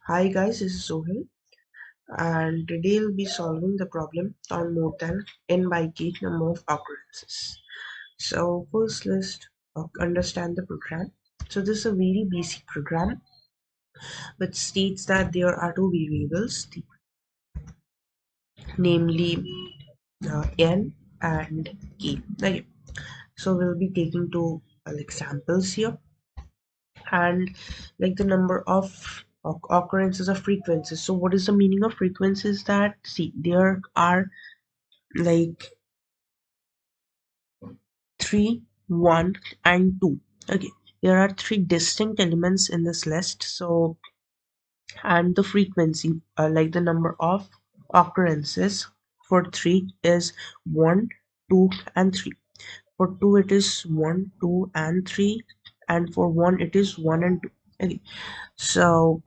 Hi guys, this is Sohil, and today we'll be solving the problem on more than n by k number of occurrences. So first let's understand the program. So this is a very basic program which states that there are two variables, namely n and k. Okay. So we'll be taking two examples here, and like the number of occurrences of frequencies. So what is the meaning of frequencies? That see there are like 3, 1 and 2. Okay, there are three distinct elements in this list. So and the frequency, like the number of occurrences for 3 is 1, 2 and 3. For 2 it is 1, 2 and 3, and for 1 it is 1 and 2. Okay, so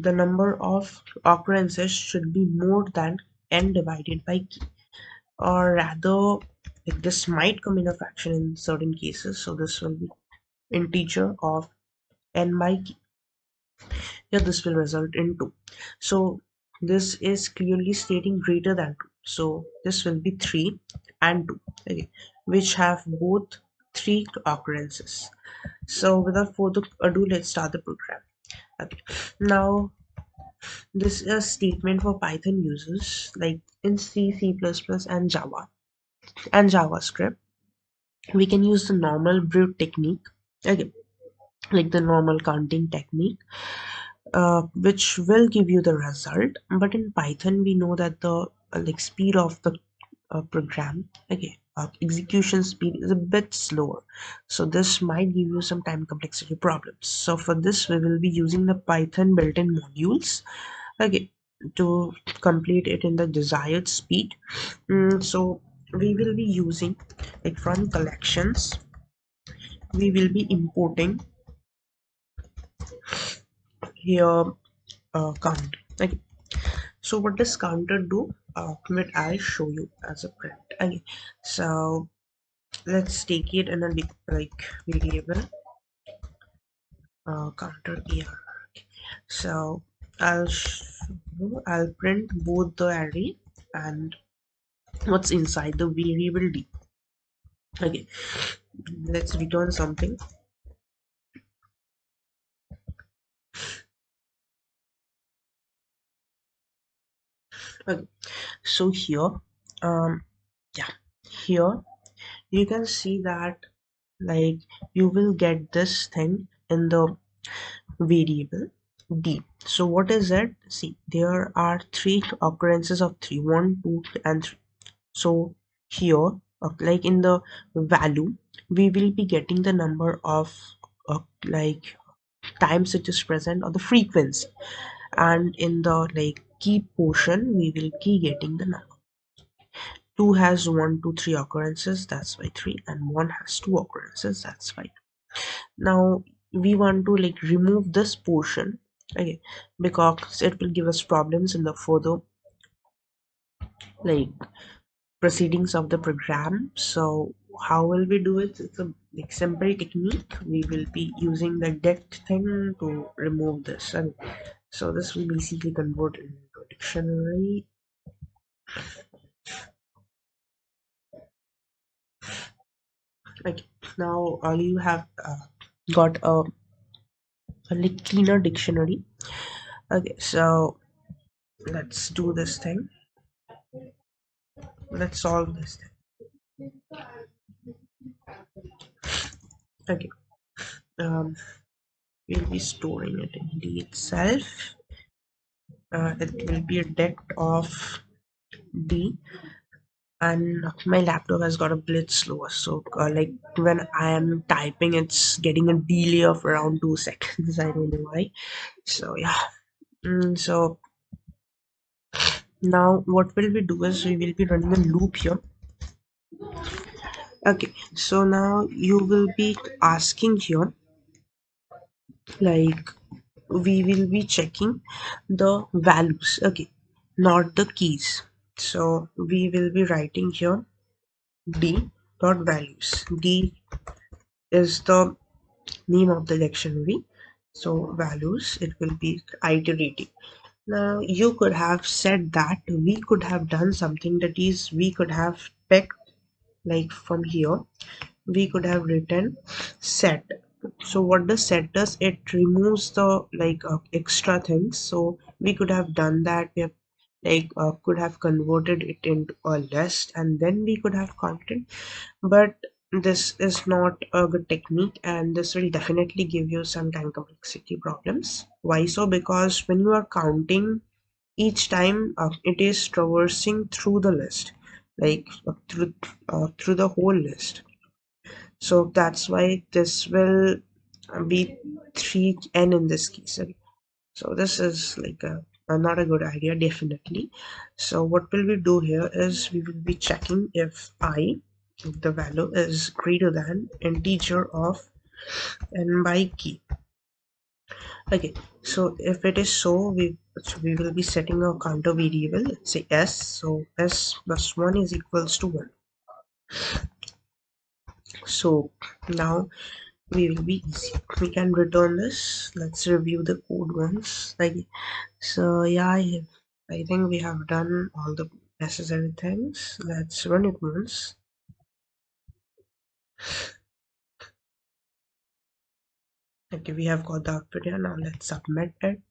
the number of occurrences should be more than n divided by k, or rather like this might come in a fraction in certain cases, so this will be integer of n by k. Here this will result in 2. So this is clearly stating greater than 2, so this will be 3 and 2, okay, which have both 3 occurrences. So without further ado, let's start the program. Okay, now this is a statement for Python users like in C, C++, and Java and JavaScript. We can use the normal brute technique, okay, like the normal counting technique, which will give you the result. But in Python, we know that the like speed of the program, okay, execution speed is a bit slower, so this might give you some time complexity problems. So for this, we will be using the Python built-in modules, okay, to complete it in the desired speed. So we will be using like from collections, we will be importing here count. Okay, so what does counter do? Let I show you as a print. Okay, so let's take it in a like variable counter here. So I'll print both the array and what's inside the variable d. Okay, let's return something. Okay, so here yeah, here you can see that like you will get this thing in the variable d. So what is it? See, there are three occurrences of 3, 1, 2 and 3. So here like in the value, we will be getting the number of like times it is present, or the frequency, and in the like key portion we will be getting the number. 2 has 1, 2, 3 occurrences, that's why 3, and 1 has 2 occurrences, that's why. Now we want to like remove this portion, okay, because it will give us problems in the further like proceedings of the program. So how will we do it? It's a like simple technique. We will be using the det thing to remove this, and so this will basically convert into a dictionary. Like now you have got a like cleaner dictionary. Okay, so let's do this thing. Let's solve this thing. Okay, we'll be storing it in d itself. It will be a det of d, and my laptop has got a bit slower, so like when I am typing, it's getting a delay of around 2 seconds. I don't know why. So yeah. So now what will we do is we will be running a loop here. Okay, so now you will be asking here like we will be checking the values, okay, not the keys. So we will be writing here d dot values. D is the name of the dictionary, so values, it will be iterating. Now you could have said that we could have done something, that is we could have picked, like from here we could have written set. So what the set does, it removes the extra things. So we could have done that. We have could have converted it into a list and then we could have counted. But this is not a good technique, and this will definitely give you some time complexity problems. Why so? Because when you are counting, each time it is traversing through the list, through the whole list. So that's why this will be 3n in this case. Okay. So this is not a good idea, definitely. So what will we do here is we will be checking if if the value is greater than integer of n by key. Okay, so if it is so, we will be setting a counter variable, let's say s. So s plus 1 is equals to 1. So now we will be easy. We can return this. Let's review the code once. So yeah, I think we have done all the necessary things. Let's run it once. Okay, we have got the output here. Now let's submit it.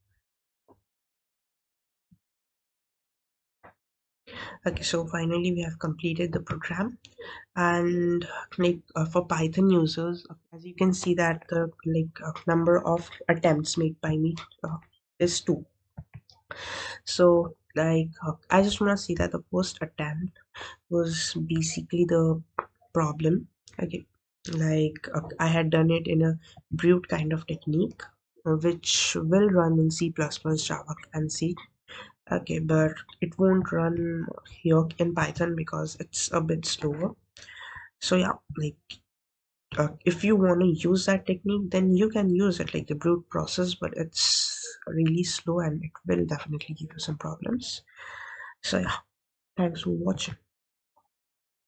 Okay, so finally we have completed the program. And for Python users, as you can see that the number of attempts made by me is 2. So I just want to see that the first attempt was basically the problem. Okay, I had done it in a brute kind of technique, which will run in C++, Java, and C. Okay, but it won't run here in Python because it's a bit slower. So yeah, if you want to use that technique, then you can use it, like the brute process, but it's really slow and it will definitely give you some problems. So yeah, thanks for watching.